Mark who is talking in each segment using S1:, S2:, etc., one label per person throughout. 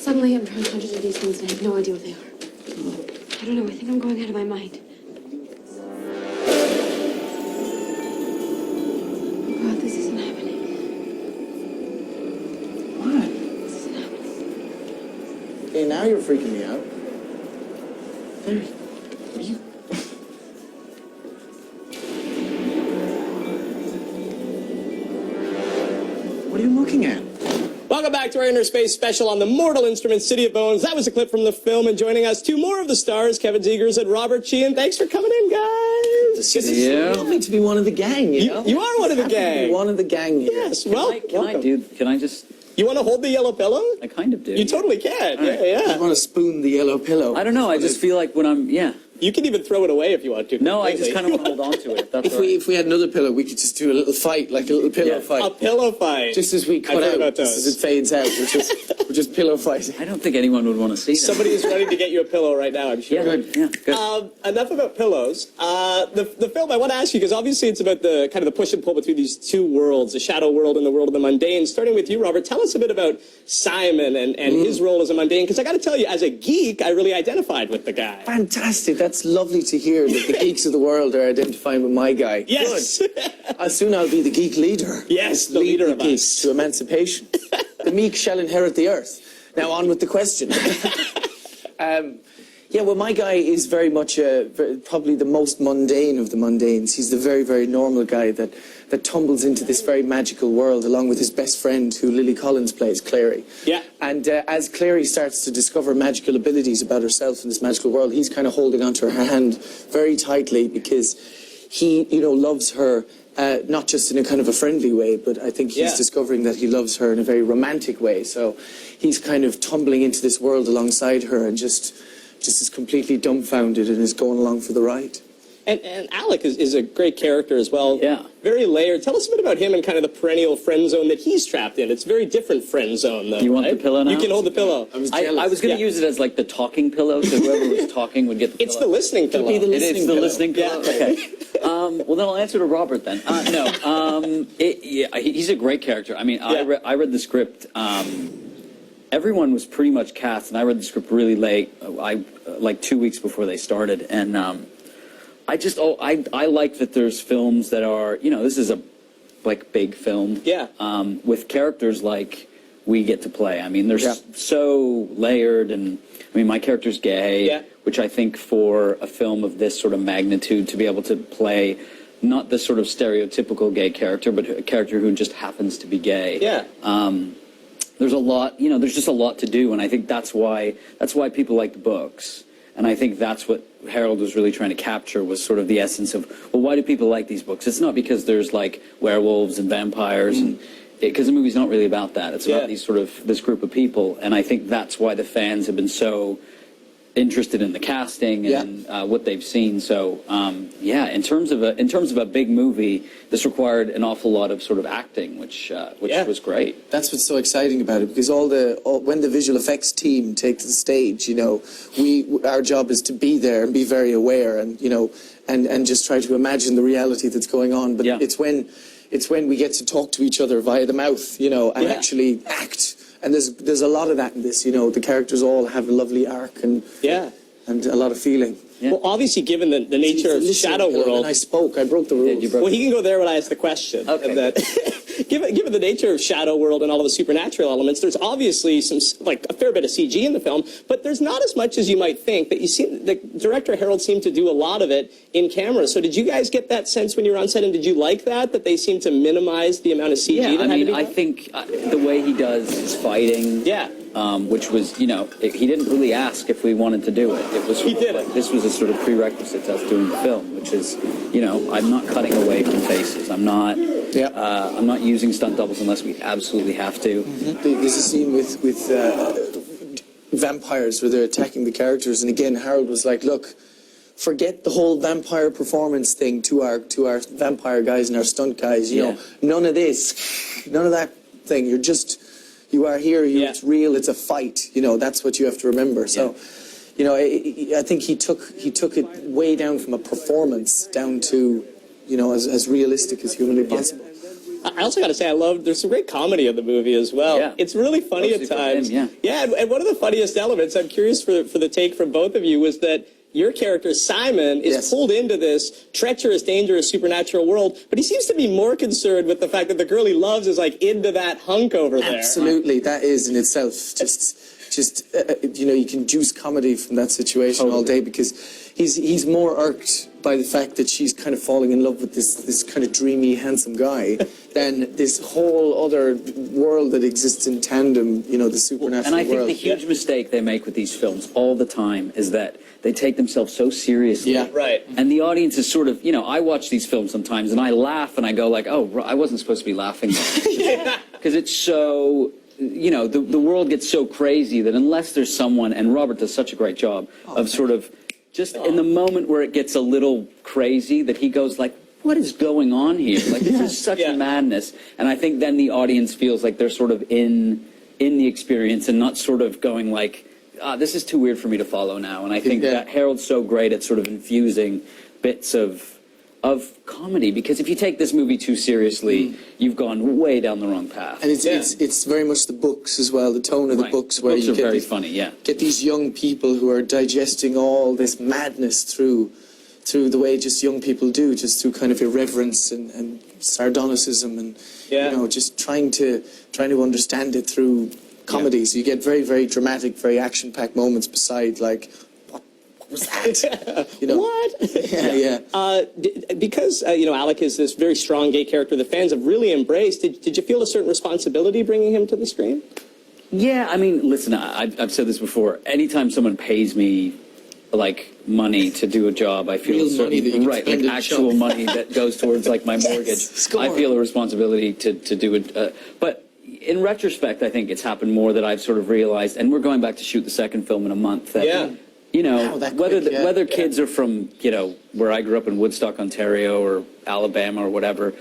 S1: Suddenly I'm trying hundreds of these things and I have no idea what they are. I don't know, I think I'm going out of my mind. Oh God, this isn't happening.
S2: What?
S1: This isn't happening.
S2: Okay, now you're freaking me out. There, you... What are you looking at?
S3: Welcome back to our InnerSPACE special on the Mortal Instruments City of Bones. That was a clip from the film, and joining us, two more of the stars, Kevin Zegers and Robert Sheehan. Thanks for coming in, guys.
S2: It's lovely to be one of the gang, you know?
S3: You are one of the gang.
S2: One of the gang here.
S3: Yes, well,
S4: Can I just...
S3: You want to hold the yellow pillow?
S4: I kind of do.
S3: You totally can.
S4: Right.
S3: Yeah.
S2: You want to spoon the yellow pillow?
S4: I don't know. I just feel like when I'm... Yeah.
S3: You can even throw it away if you want to.
S4: No, I just kind of want to hold on to it. That's
S2: If we had another pillow, we could just do a little fight, like a little pillow fight.
S3: A pillow fight.
S2: Just as we cut out, just as it fades out, we're just pillow fighting.
S4: I don't think anyone would want to see that.
S3: Somebody is ready to get you a pillow right now, I'm sure.
S4: Yeah, good.
S3: Enough about pillows. The film, I want to ask you, because obviously it's about the kind of the push and pull between these two worlds, the shadow world and the world of the mundane. Starting with you, Robert, tell us a bit about Simon and his role as a mundane, because I got to tell you, as a geek, I really identified with the guy.
S2: Fantastic. That's lovely to hear that the geeks of the world are identifying with my guy.
S3: Yes.
S2: Good. Soon I'll be the geek leader.
S3: Yes, the leader of
S2: geeks
S3: us.
S2: to emancipation. The meek shall inherit the earth. Now on with the question. Yeah, well, my guy is very much probably the most mundane of the mundanes. He's the very, very normal guy that tumbles into this very magical world along with his best friend, who Lily Collins plays, Clary.
S3: Yeah.
S2: And as Clary starts to discover magical abilities about herself in this magical world, he's kind of holding onto her hand very tightly because he, loves her, not just in a kind of a friendly way, but I think he's discovering that he loves her in a very romantic way. So he's kind of tumbling into this world alongside her and just is completely dumbfounded and is going along for the ride.
S3: And Alec is a great character as well.
S4: Yeah.
S3: Very layered. Tell us a bit about him and kind of the perennial friend zone that he's trapped in. It's a very different friend zone, though.
S4: You want the pillow now?
S3: You can hold the pillow.
S2: I was jealous.
S4: I was going to use it as like the talking pillow, so whoever was talking would get the pillow.
S3: It's the listening pillow.
S2: It'll be the
S4: It is the listening pillow?
S3: Yeah.
S4: Okay. Well, then I'll answer to Robert then. He's a great character. I mean, I read the script. Everyone was pretty much cast, and I read the script really late, like 2 weeks before they started. And I like that there's films that are, this is a big film.
S3: Yeah.
S4: With characters like we get to play. I mean, they're so layered, and I mean, my character's gay, which I think for a film of this sort of magnitude to be able to play not the sort of stereotypical gay character, but a character who just happens to be gay.
S3: Yeah.
S4: There's a lot, there's just a lot to do, and I think that's why people like the books. And I think that's what Harold was really trying to capture, was sort of the essence of, well, why do people like these books? It's not because there's like werewolves and vampires, and because the movie's not really about that. It's about this group of people, and I think that's why the fans have been so interested in the casting and what they've seen. So in terms of a big movie, this required an awful lot of sort of acting, which was great.
S2: That's what's so exciting about it, because when the visual effects team takes the stage, our job is to be there and be very aware and and just try to imagine the reality that's going on. But it's when we get to talk to each other via the mouth, and actually act. And there's a lot of that in this, the characters all have a lovely arc and a lot of feeling.
S3: Yeah. Well, obviously, given the nature of Shadow World...
S2: I broke the rules.
S3: Well, he can go there when I ask the question.
S4: Okay.
S3: Given the nature of Shadow World and all of the supernatural elements, there's obviously a fair bit of CG in the film, but there's not as much as you might think. But the director Harold seemed to do a lot of it in camera. So did you guys get that sense when you were on set, and did you like that they seemed to minimize the amount of CG that had to be done?
S4: I think the way he does his fighting, which was, he didn't really ask if we wanted to do it. It was this was a sort of prerequisite to us doing the film, which is, I'm not cutting away from faces. I'm not using stunt doubles unless we absolutely have to.
S2: There's a scene with vampires where they're attacking the characters, and again, Harold was like, look, forget the whole vampire performance thing to our vampire guys and our stunt guys. None of this, none of that thing. You are here. It's real. It's a fight. That's what you have to remember. So, I think he took it way down from a performance down to, as realistic as humanly possible.
S3: I also got to say, there's some great comedy in the movie as well.
S4: Yeah.
S3: It's really funny
S4: Mostly
S3: at
S4: for
S3: times.
S4: him, yeah.
S3: And one of the funniest elements, I'm curious for the take from both of you, was that your character, Simon, is
S2: Yes.
S3: pulled into this treacherous, dangerous, supernatural world, but he seems to be more concerned with the fact that the girl he loves is like into that hunk over there.
S2: Absolutely, that is in itself just you can juice comedy from that situation all day, because he's more irked by the fact that she's kind of falling in love with this kind of dreamy, handsome guy than this whole other world that exists in tandem, the supernatural
S4: And I think
S2: world.
S4: the huge mistake they make with these films all the time is that they take themselves so seriously.
S2: Yeah.
S3: Right.
S4: And the audience is sort of, I watch these films sometimes and I laugh and I go like, oh, I wasn't supposed to be laughing. Because it's so, the world gets so crazy that unless there's someone, and Robert does such a great job of sort of just in the moment where it gets a little crazy that he goes like, what is going on here? Like, this is such a madness. And I think then the audience feels like they're sort of in the experience and not sort of going like, this is too weird for me to follow now. And I think that Harold's so great at sort of infusing bits of comedy, because if you take this movie too seriously, you've gone way down the wrong path.
S2: And it's very much the books as well, the tone of the books,
S4: The
S2: where
S4: books
S2: you
S4: are
S2: get
S4: very
S2: these,
S4: funny,
S2: get these young people who are digesting all this madness through the way just young people do, just through kind of irreverence and sardonicism and just trying to understand it through comedy. So you get very, very dramatic, very action-packed moments beside like, what was that?
S3: What? Because Alec is this very strong gay character the fans have really embraced. Did you feel a certain responsibility bringing him to the screen?
S4: Yeah, I mean, listen, I've said this before. Anytime someone pays me like money to do a job, I feel
S2: Real
S4: a certain
S2: money that you can
S4: like
S2: spend in a
S4: actual
S2: shop.
S4: money that goes towards like my mortgage.
S2: score.
S4: I feel a responsibility to do it. But in retrospect, I think it's happened more that I've sort of realized, and we're going back to shoot the second film in a month. That,
S2: Wow, that quick,
S4: whether kids are from where I grew up in Woodstock, Ontario, or Alabama or whatever.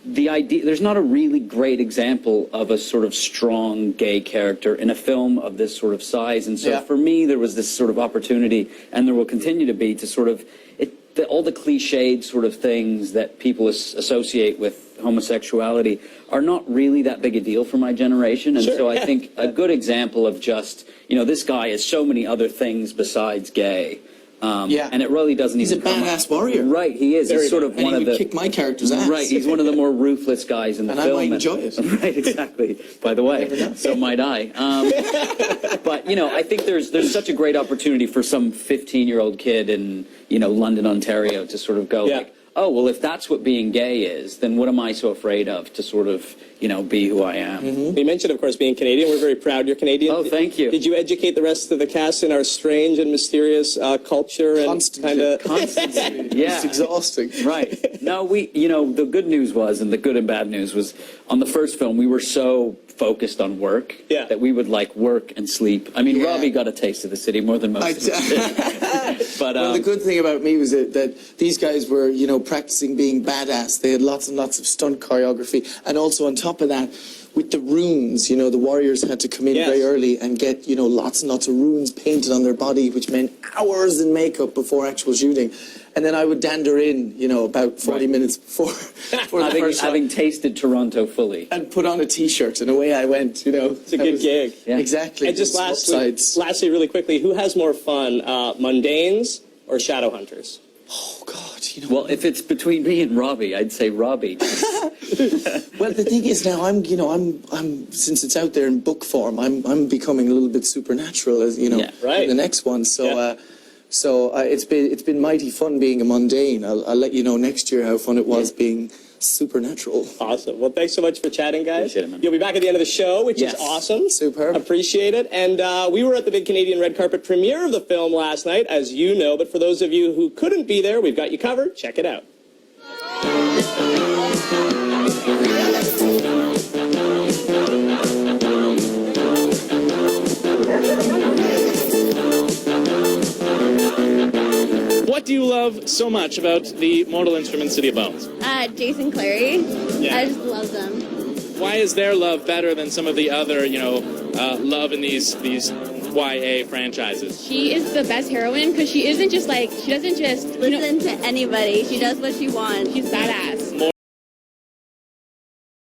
S4: The idea, there's not a really great example of a sort of strong gay character in a film of this sort of size. And so for me, there was this sort of opportunity, and there will continue to be, to sort of, all the cliched sort of things that people associate with homosexuality are not really that big a deal for my generation. And so I think a good example of just, this guy is so many other things besides gay. And it really doesn't
S2: He's
S4: even
S2: a badass warrior.
S4: Right, he is. He's sort of
S2: and
S4: one
S2: he
S4: of
S2: would
S4: the...
S2: kick my character's ass.
S4: Right, he's one of the more ruthless guys in the
S2: and
S4: film.
S2: I might enjoy it.
S4: Right, exactly. By the way, so might I. But, I think there's such a great opportunity for some 15-year-old kid in, London, Ontario to sort of go like, oh, well, if that's what being gay is, then what am I so afraid of to sort of, be who I am?
S3: Mm-hmm. You mentioned, of course, being Canadian. We're very proud you're Canadian.
S4: Oh, thank you.
S3: Did you educate the rest of the cast in our strange and mysterious culture? And
S4: Constantly. Yeah.
S2: It's exhausting.
S4: Right. No, the good news was, and the good and bad news was, on the first film, we were so focused on work that we would like work and sleep. I mean, Robbie got a taste of the city more than most of us did. But
S2: well, the good thing about me was that these guys were, practicing being badass. They had lots and lots of stunt choreography, and also on top of that, with the runes, the warriors had to come in very early and get, lots and lots of runes painted on their body, which meant hours in makeup before actual shooting. And then I would dander in, about 40 minutes before the first shot.
S4: Having tasted Toronto fully.
S2: And put on a T-shirt, and away I went,
S3: It's a good gig.
S4: Yeah.
S2: Exactly.
S3: And just lastly, really quickly, who has more fun, mundanes or shadow hunters?
S2: Oh, God.
S4: Well, if it's between me and Robbie, I'd say Robbie.
S2: Well, the thing is now, I'm since it's out there in book form, I'm becoming a little bit supernatural, as in the next one. So, it's been mighty fun being a mundane. I'll let you know next year how fun it was being supernatural.
S3: Awesome. Well, thanks so much for chatting, guys.
S4: Appreciate it, man.
S3: You'll be back at the end of the show, which is awesome.
S2: Superb.
S3: Appreciate it. And we were at the big Canadian red carpet premiere of the film last night, as you know. But for those of you who couldn't be there, we've got you covered. Check it out.
S5: What do you love so much about the Mortal Instruments City of Bones?
S6: Jason Clary.
S5: Yeah.
S6: I just love them.
S5: Why is their love better than some of the other, love in these YA franchises?
S7: She is the best heroine because she doesn't just she doesn't just
S6: Listen to anybody. She does what she wants.
S7: She's badass.